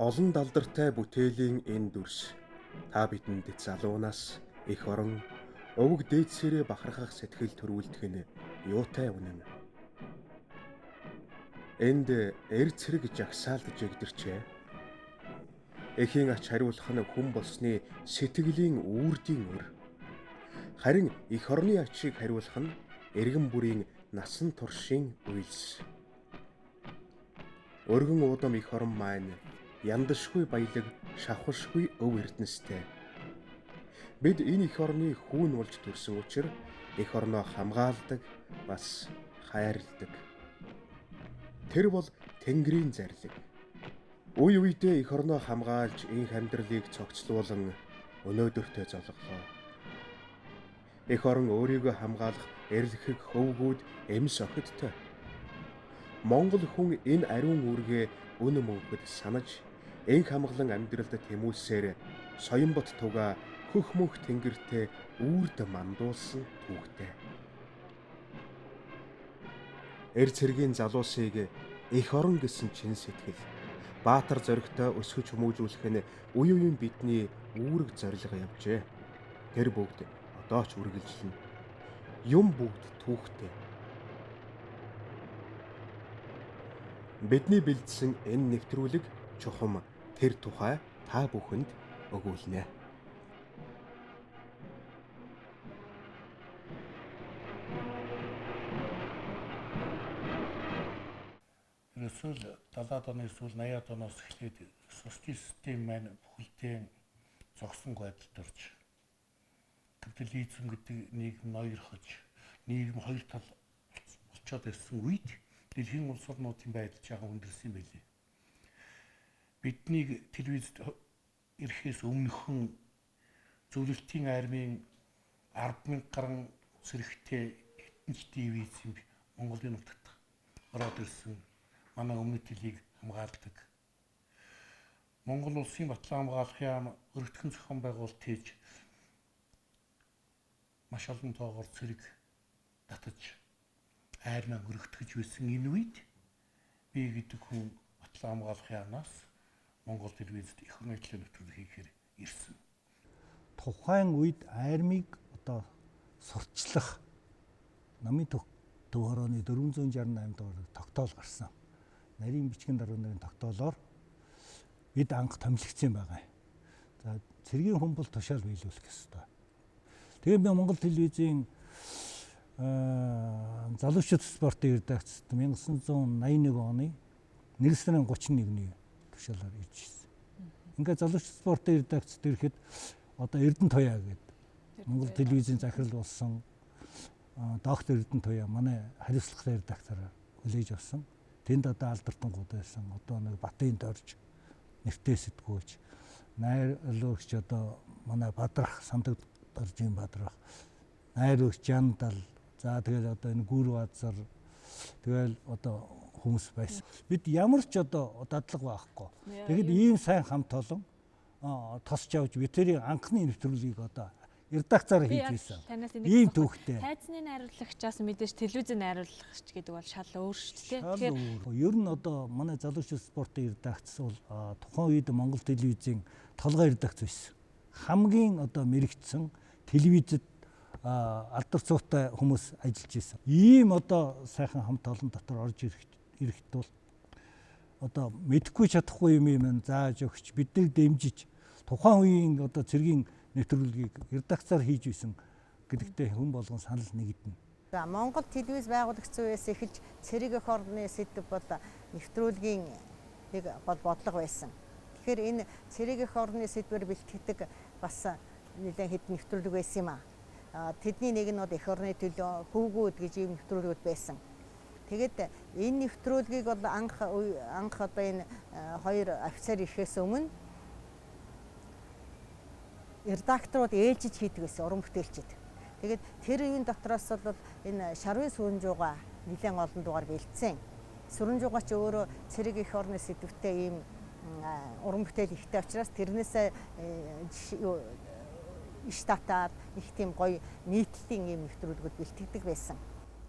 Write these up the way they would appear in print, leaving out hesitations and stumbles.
Олон далдартай бүтээлийн энэ дүрс та бидэнд залуунаас эх орон өвөг дээдсээрээ бахархах сэтгэл төрүүлдэх нь юутай үнэн. Энд эрд цэрэг жагсаалдж эгдэрчээ. Эхийн ач хариулах нь хүн болсны сэтгэлийн үрдийн өр. Харин эх орны ачийг хариулах нь эргэн бүрийн насан туршийн үйлс. Өргөн уудам эх орон маань яндашгүй баялаг, шавхашгүй өв эрдэнэстэй. Бид энэ эх орны хүүн болж төрсөн учраас эх орноо хамгаалдаг, бас хайрладаг. Тэр бол Тэнгэрийн зарлиг. Үе үедээ эх орноо хамгаалж энх амьдралыг цогцлуулан өнөөдөртөө золголоо. Эх орон өөрийгөө хамгаалах эрлэхэг хөвгүүд эмс охидтой. Монгол хүн энэ ариун үүргээ өн мөнхөд санаж энх хамглан амьдралд тэмүүлсээр Соёнбот туга хөх мөнх тэнгэртээ үрд мандуулсан түүхтэй. Эрд цэргийн залуусыг эх орон гэсэн чин сэтгэл баатар зоригтой өсгөж хүмүүжүүлэх нь үе үеийн бидний үүрэг зорилго явжээ. Тэр бүгд одоо ч үргэлжилнэ. Юм бүгд түүхтэй. Бидний бэлдсэн энэ нэвтрүүлэг чухам тэр тухай та бүхэнд өгүүлнэ. Эсвэл 70-аад оны эсвэл 80-аад оноос эхлээд социалистийн систем маань бүхэлдээ зогсон байдалд орж капитализм гэдэг нийгэм ноёрхож нийгэм хоёр тал болчиход ирсэн үед дэлхийн улс орнуудын байдал жаахан өндөрсөн юм байлээ. Бидний телевизэд ирэхээс өмнөхөн зөвлөлтийн армийн 10,000 гаруй зэрэгтэй хэдэн телевиз Монголын нутагт ороод ирсэн. Манай өмнөд телийг хамгаалдаг. Монгол улсын батлан хамгаалах яам өргөтгөн зохион байгуулалт хийж маш олон тоогоор цэрэг татаж айрнаа өргөтгөж байсан энэ үед би гэдэг хүн батлан хамгаалах яамнаас Монгол телевизэд их орны төлөө нэвтрүүлэг хийхээр ирсэн. Тухайн үед армийг одоо сурчлах намын төв хорооны 468 дугаар тогтоол гарсан. Нарийн бичгийн даруйны тогтоолоор бид анх томилогдсон байгаа. За цэргийн хүн бол тушаал биелүүлэх ёстой. Тэгээд би Монгол телевизийн залуучууд спортын редакцид 1981 оны 1 сарын 31-ний тушаалаар ирж ирсэн. Ингээд залуучууд спортын редакцид ирэхэд одоо Эрдэнэ Туяа гэдэг Монгол телевизийн захирал болсон доктор Эрдэнэ Туяа манай хариуцлагатай редактороор хүлээж авсан. Тэнд одоо алдартангууд байсан. Одоо нэг Батын дорж нэртэй сэтгүүлч, найруулагч одоо манай Бадрах Сандаг Доржийн Бадрах, найруулагч Жандал, за тэгэл одоо энэ Гүр Базар тэгэл одоо хүмүүс байсан. Бид ямар ч одоо дадлага байхгүй. Тэгэд ийм сайн хамт олон тосч авч ветерийн анхны нэвтрүүлгийг одоо редакцаар хийж байсан. Ийм түүхтэй. Тайзны найруулагчаас мэдээж телевизийн найруулагч гэдэг бол шал өөр шүү дээ. Тэгэхээр ер нь одоо манай залуучууд спортын редакц бол тухайн үед Монгол телевизийн толгой редакц байсан. Хамгийн одоо мэрэгдсэн телевизэд алдар цуутай хүмүүс ажиллаж байсан. Ийм одоо сайхан хамт олон дотор орж ирэхэд бол одоо мэдэхгүй чадахгүй юм зааж өгч биднийг дэмжиж тухайн үеийн одоо цэргийн нэвтрүүлгийг редакцаар хийж исэн гэдэгтээ хүн болгон санал нэгдэнэ. За Монгол телевиз байгуулагчсан үеэс эхэлж цэрэг эх орны сэдэв бол нэвтрүүлгийн нэг бодлого байсан. Тэгэхээр энэ цэрэг эх орны сэдвээр бэлтгэдэг бас нэлээд хэд нэвтрүүлэг байсан юм аа. Тэдний нэг нь бол эх орны төлөө хөвгүүд гэж ийм нэвтрүүлгүүд байсан. Тэгээд энэ нэвтрүүлгийг бол анх одоо энэ хоёр офицер ирэхээс өмнө редакторууд ээлжиж хийдэг байсан уран бүтээлчид. Тэгээд тэр үеийн дотроос бол энэ Шарвын сүрэнжууга нэлээд олон дугаар бэлдсэн. Сүрэнжууга ч өөрөө цэрэг эх орны сэдвтэй ийм уран бүтээл ихтэй учраас тэрнээсээ иш татаад их тийм гоё нийтлэлийн ийм нэвтрүүлгүүд бэлтгэдэг байсан.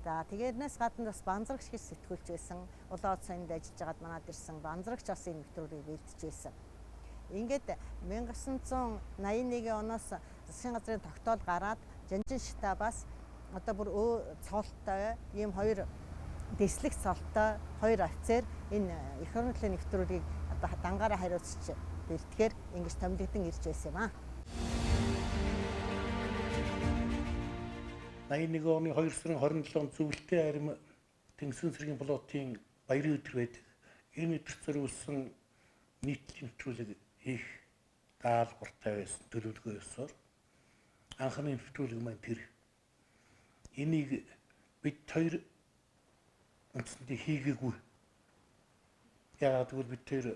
За тэгээднээс гадна бас банзрагч гэж сэтгүүлч байсан. Улаан цайнд ажиллаж байгаад манад ирсэн банзрагч бас энэ нэвтрүүлгийг бэлдэж байсан. Ингээд 1981 оноос засгийн газрын тогтоол гараад Жанжин штабаас одоо бүр цолтой ийм хоёр дэслэх цолтой хоёр офицер энэ эх орон нутгийн нэвтрүүлгийг одоо дангаараа хариуцж бэлтгэхээр ингэж томилогдсон ирж байсан юм аа. 81 оны 2 сарын 27-нд зөвлөлтийн арим Тэнгисийн цэргийн плотын баярын өдөр байдаг. Энэ өдөрт зориулсан нийтлэг нэвтрүүлэг хийх даалгавартай байсан төлөвлөгөө ёсоор анхны нэвтрүүлэг маань тэр. Энийг бид хоёр үндсэндээ хийгээгүй. Яагаад гэвэл бид тэр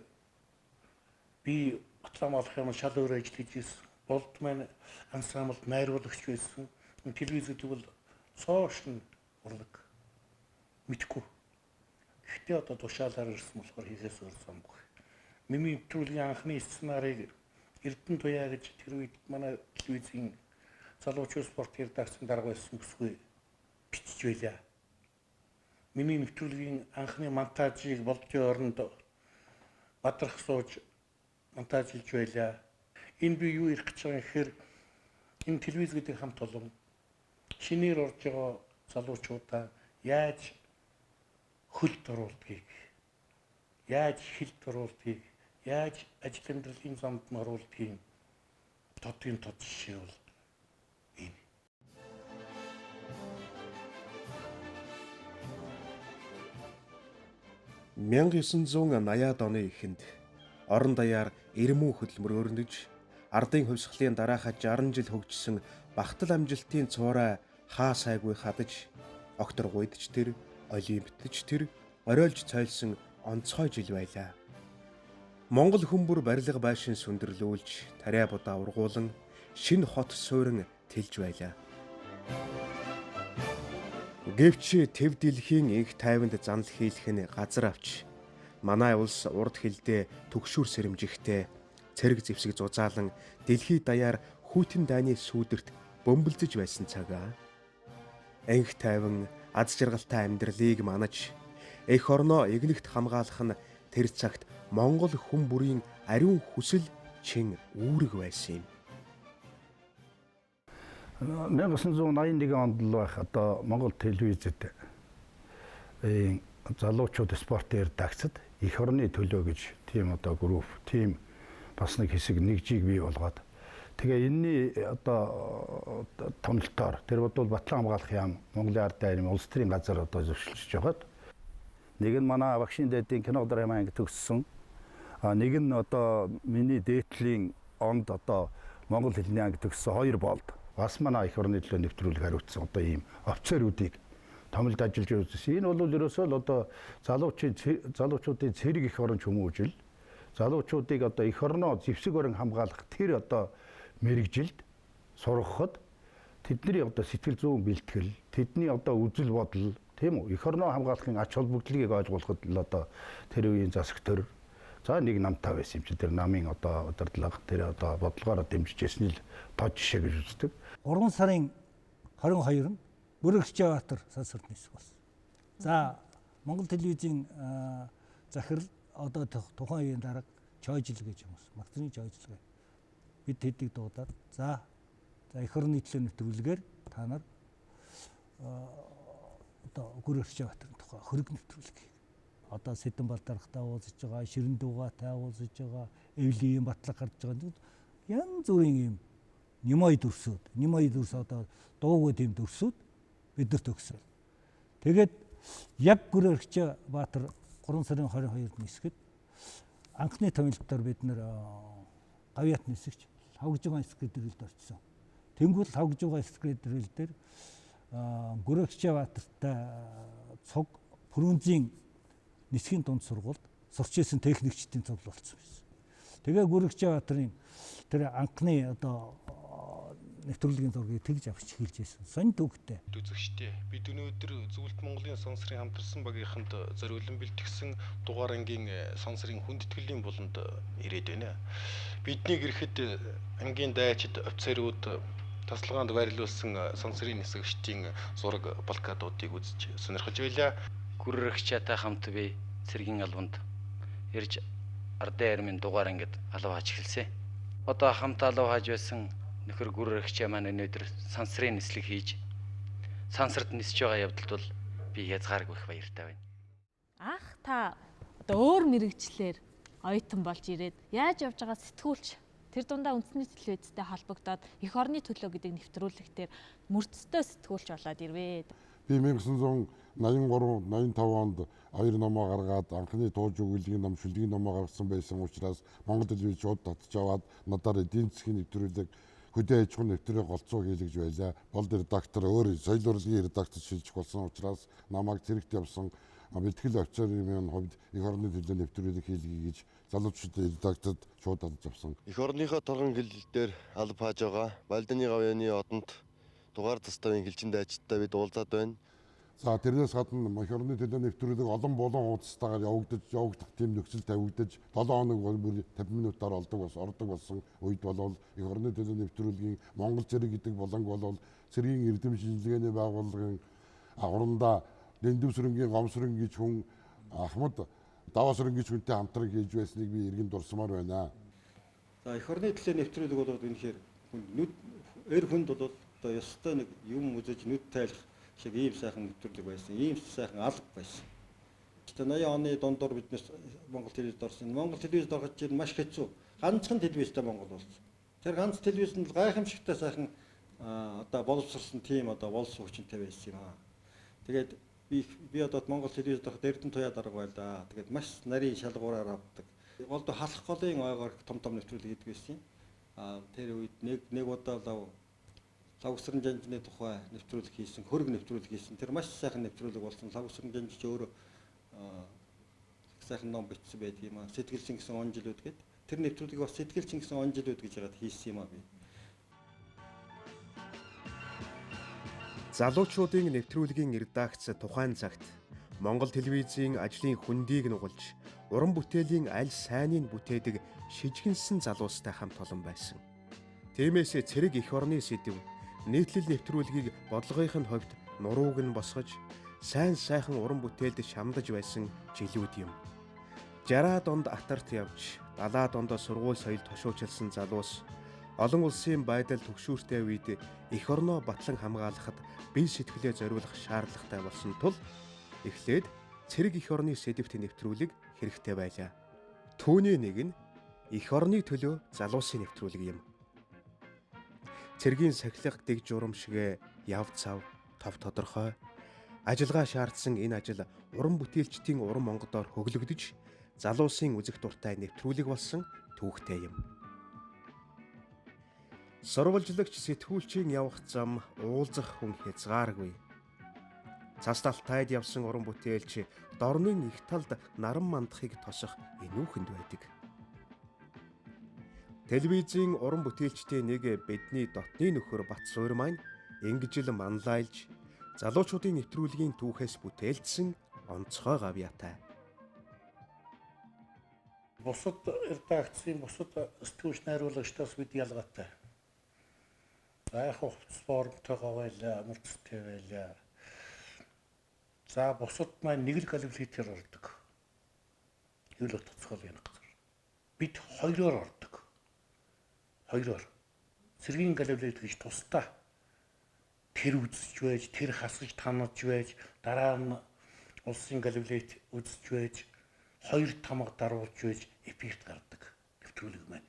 би Батлан юм шал өөр ажил хийж ирсэн. Болд маань ансамблд найруулагч байсан. Телевизэд бол цоошин урлаг мэдгүй. Гэхдээ одоо тушаалаар ирсэн болохоор хийхээс өөр замгүй. Миний нэвтрүүлгийн анхны сценарийг Эрдэнэ туяа гэж тэр үед манай телевизийн залуучууд спорт редакцийн дарга байсан бүсгүй бичиж байлаа. Миний нэвтрүүлгийн анхны монтажийг болдгийн оронд бадрах сууж монтажлж байлаа. Энэ би юу ирэх гэж байгаа юм гэхээр энэ телевиз гэдэг хамт олон шинээр орж байгаа залуучуудаа яаж хөлд оруулдгийг, яаж хилд оруулдгийг, яаж ажил амьдралын замд нь оруулдгийг тодгийн тод жишээ бол энэ. (1980-аад оны эхэнд орон даяар Ирмүү хөдөлмөр өрнөж, ардын хувьсгалын дараахад 60 жил хөгжсөн Бахтал амжилтын цуурай хаа сайгүй хадаж, октор гуйдч тэр, олимптч тэр, оройлж цойлсон онцгой жил байлаа. Монгол хүмүүр барилга байшин сүндэрлүүлж, тариа будаа ургуулan, шинэ хот суурин тэлж байлаа. Гэвч төв дэлхийн их тайванд занал хийлэх нь газар авч, манай улс урд хилдээ түгшүүр сэрэмжихтэй, цэрэг зэвсэг зузаалan дэлхий даяар хүйтэн дайны сүүдэрт бөмбөлдөж байсан цагаа. Энх тайван аз жаргалтай амьдралыг манаж, эх орноо игнэгт хамгаалах нь тэр цагт Монгол хүн бүрийн ариун хүсэл чин үүрэг байсан юм. 1981 онд л байх одоо Монгол телевизэд залуучууд спортын редакцид эх орны төлөө гэж тийм одоо групп, тийм бас нэг хэсэг нэгжийг бий болгоод тэгээ энэний одоо томилтоор тэр бодвол Батлан хамгаалах яам Монголын ард дайрын улс төрийн газар одоо зөвшөөрч байгаад нэг нь манай багшийн дэдийн кино драмын анги төгссөн, нэг нь одоо миний дээдлийн онд одоо Монгол хэлний анги төгссөн хоёр болд бас манай эх орны төлөө нэвтрүүлэг хариуцсан одоо ийм офицеруудыг томилд ажиллаж үзсэн. Энэ бол ерөөсөө л одоо залуучуудын цэрэг эх орон хүмүүжил, залуучуудыг одоо эх орноо зэвсэг өрн хамгаалах тэр одоо мэрэгжилд сургахад тэдний одоо сэтгэл зүйн бэлтгэл, тэдний одоо үзэл бодол, тийм үү, эх орноо хамгаалахын ач холбогдлыг ойлгуулахад л одоо тэр үеийн засаг төр за нэг намтай байсан юм чи тэр намын одоо удирдлага тэр одоо бодлогоор дэмжижсэн л тод жишээ гэж үздэг. 3 сарын 22-нд Бүрэгчбаатар сансарт нисэх болсон. За Монгол телевизийн захирал одоо тухайн үеийн дарга Чойжил гэж юм уу? Магтрын Чойжил. Бид тэдийг дуудаад за эх орны төлөө нэвтрүүлгээр та нар одоо Бүрэгчбаатарын тухай хөрөг нэвтрүүлэг хийх. Одоо Сэдэн Балдархтай уулзж байгаа, Ширэн Дуугатай уулзж байгаа, Эвлийн Батлаг гарч байгаа. Янз бүрийн юм Нимой дүрс одоо дуугүй тийм дүрсүүд бидэрт өгсөн. Тэгээд яг Бүрэгчбаатар 3 сарын 22-нд нисгэхэд анхны томилолтоор бид нэр гавьяат нисгэж хавгжугаан скредэрэлд орчихсон. Тэнгүүл хавгжугаан скредэрэл дээр Бүрэгчбаатартай цуг Фрунзийн нисхийн дунд сургуульд сурч ирсэн техникчдийн цуглал болсон байсан. Тэгээ Бүрэгчбаатарын тэр анхны одоо нэвтрүүлгийн зургийг тэгж авч хэлж байсан. Сонь төвхтэй. Үзэгчтэй. Бид өнөөдөр Зөвлөлт Монголын сонсрын хамтарсан багийнханд зориулан бэлтгэсэн дугаар ангийн сонсрын хүндэтгэлийн буланд ирээд байна. Биднийг ирэхэд ангийн дайчид офицерууд тасалгаанд байрлуулсан сансрын нисгэгчдийн зураг плакатуудыг үзэж сонирхож байлаа. Гүрэрхчаатай хамт би цэргийн албанд ирж ардын армийн дугаар ангид алав хааж эхэлсэн. Одоо хамт алав хааж байсан нөхөр гүрэрхчаа маань өнөөдөр сансрын нислэг хийж сансарт нисэж байгаа явдалд бол би язгааргүй их баяртай байна. Ах та одоо өөр мэрэгчлэр оюутан болж ирээд яаж явж байгаа сэтгүүлч тэр дундаа үндэсний телевизтэй холбогдоод эх орны төлөө гэдэг нэвтрүүлэгтэр мөрдөстэй сэтгүүлч болоод ирвээ. Би 1983-85 онд 2 номоо гаргаад анхны тууж өгүүлгийн ном, шүлгийн номоо гаргасан байсан учраас Монгол телевиз шууд татж аваад надаар эдийн засгийн нэвтрүүлэг хөдөө аж ахуйн нэвтрүүлэг голцоо хийлгэж байлаа. Болд редактор өөр соёл урлагийн редактор шилжих болсон учраас намайг зэрэгт явсан бэлтгэл офицерын хувьд эх орны төлөө нэвтрүүлэг хийлгэе гэж залуучуудын редакторд шууд татж авсан. Эх орныхоо торгон хил дээр алба хааж байгаа Балданы гавьяаны одонд дугаар заставын хилчин дайчдаа бид уулзаад байна. За тэрнээс гадна эх орны төлөө нэвтрүүлэг олон хуудастайгаар явагдах тийм нөхцөл тавигдаж 7 хоног бүр 50 минутаар ордог болсон үед болол эх орны төлөө нэвтрүүлгийн Монгол зэрэг гэдэг болонг болол цэргийн эрдэм шинжилгээний байгууллагын агуурандаа Дэндүсрэнгийн гомсрэн гэж хүн Ахмад Давасрэн гэж хүнтэй хамтран хийж байсныг би иргэн дурсамаар байна. За эх орны төлөө нэвтрүүлэг болоод үнэхээр эр хүнд бол одоо ёстой нэг юм үзэж нүд тайлах шиг ийм сайхан нэвтрүүлэг байсан. Ийм сайхан алба байсан. Тэгээ 80 оны дундор биднес Монгол телевизд орсон. Монгол телевизд ороход чинь маш хэцүү. Ганцхан телевизтэй Монгол болсон. Тэр ганц телевизэнд гайхамшигтай сайхан одоо боловсрсон тийм одоо боловс хүчинтэй байсан юм аа. Тэгээд би одоо Монгол телевизд ороход Эрдэнэ туяа дарга байлаа. Тэгээд маш нарийн шалгуураар авдаг. Голдо халах голын ойгоор том нэвтрүүлэг хийдэг байсан. Тэр үед нэг удаа лавсран жанжны тухай нэвтрүүлэг хийсэн, хөрөг нэвтрүүлэг хийсэн. Тэр маш сайхан нэвтрүүлэг болсон. Лавсран жанж ч өөрөө сайхан ном бичсэн байдаг юм аа. Сэтгэлчин гэсэн он жилүүд гээд тэр нэвтрүүлгийг бас сэтгэлчин гэсэн он жилүүд гэж яагаад хийсэн юм аа би. Залуучуудын нэвтрүүлгийн редакц тухайн цагт Монгол телевизийн ажлын хүндийг нугалж уран бүтээлийн аль сайныг бүтээдэг шижгэнсэн залуустай хамт олон байсан. Тиймээс цэрэг эх орны сэдэв нийтлэл нэвтрүүлгийг бодлогын хувьд нурууг нь босгож сайн сайхан уран бүтээлд шамдаж байсан жилүүд юм. 60-аад онд атарт явж 70-аад онд сургууль соёл тушуучилсан залуус олон улсын байдал түгшүүртэй үед эх орноо батлан хамгаалахад бие сэтгэлээ зориулах шаардлагатай болсон тул эхлээд цэрэг эх орны сэдэвт нэвтрүүлэг хэрэгтэй байлаа. Түүний нэг нь эх орны төлөө залуусын нэвтрүүлэг юм. Цэргийн сахилга дэг журам шиг яв цав тов тодорхой ажиллагаа шаардсан энэ ажил уран бүтээлчдийн уран монгодоор хөглөгдөж залуусын үзэх дуртай нэвтрүүлэг болсон түүхтэй юм. Сурвалжлагч сэтгүүлчийн явах зам уулзах хүн хязгааргүй. Цас талтайд явсан уран бүтээлч дорны их талд наран мандахыг тосох энүүхэнд байдаг. Телевизийн уран бүтээлчдийн нэг бидний дотны нөхөр Батсуур маань ингэж л манлайлж залуучуудын нэвтрүүлгийн түүхээс бүтээлдсэн онцгой гавьяатай. Бусад редакцийн бусад сэтгүүлч найруулагчдаас бид ялгаатай. Яг спорттойгоо байлаа, мөрцтэй байлаа. За бусад маань нэг л галифлитээр ордог. Хөл утгацгал янах газар. Бид хоёроор ордог. Хоёроор. Цэргийн галифлит гэж тусдаа тэр үзэж байж, тэр хасаж танаж байж, дараа нь улсын галифлит үзэж байж, хоёр тамга даруулж байж эффект гардаг. Нэвтрүүлэг маань.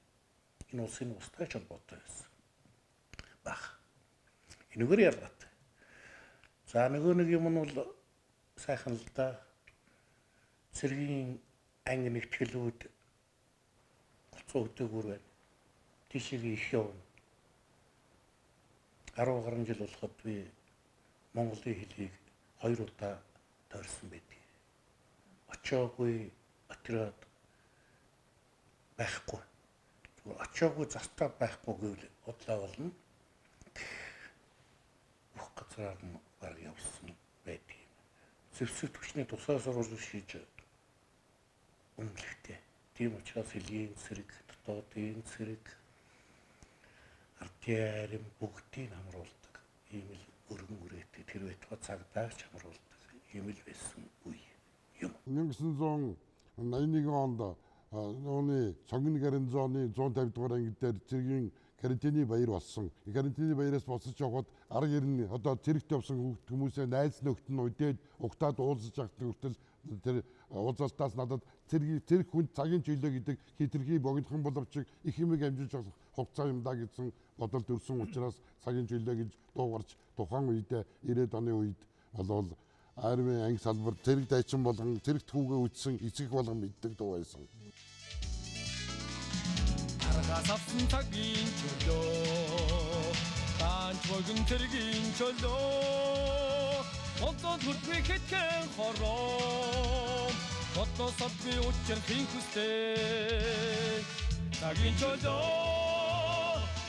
Энэ улсын устгай холбоотой байсан. Бах. Энэгээр ялгаатай. За нэг юм нь бол сайхан л да. Цэргийн анги нэгтгэлүүд гоцоо өдөөгөр байна. Тийшээ их явна. 10 гаруй жил болоход би Монголын хэлийг 2 удаа тойрсон байдаг. Очоогүй отроод байхгүй. Очоогүй застаа байхгүй гэвэл удлаа болно. Бүх газраар нь баг явсан байдаг. Зэвсэг төвчний тусгай сурвалж хийж үнэлэхтэй. Тийм учраас хэлгийн цэрэг, дотоодын цэрэг, ардын ярим бүгдийг амруулдаг. Ийм л өргөн үрээтэй тэр байтугай цагдаагч амруулдаг. Ийм л байсан үе юм. 1981 онд нууны цонгон гарнизоны 150 дугаар анги дээр цэргийн карантины баяр болсон. Карантины баяраас босож явхад арга ирнэ одоо цэрэгт явсан хүмүүсээ найз нөхд нь үдээд угтаад уулзаж явахд хүртэл тэр уулзалтаас надад цэрэг хүн цагийн чөлөө гэдэг хитрхи богинохон боловч их хэмиг амжилж авах хугацаа юм да гэсэн бодол төрсөн учраас цагийн чөлөө гэж дуугарч тухайн үедээ 90-ад оны үед болвол армийн анги салбар цэрэг дайчин болгон цэрэгт хүүгээ үтсэн эцэг болгон мэддэг дуу байсан. Аргаас авсан цагийн чөлөө таанч богино цэргийн чөлөө онцод хүртвэ хэтгэн хором бодносод би учрахын хүстэй цагийн чөлөө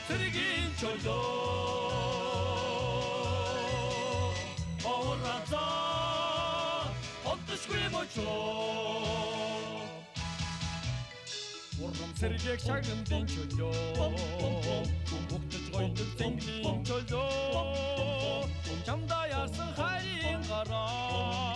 цэргийн чөлөө ораза онцгүй мочоо урам сэргийг шагнадын чөлөө бүгдж гойдог зэнгийн чөлөө чамда яасан хайрын гараа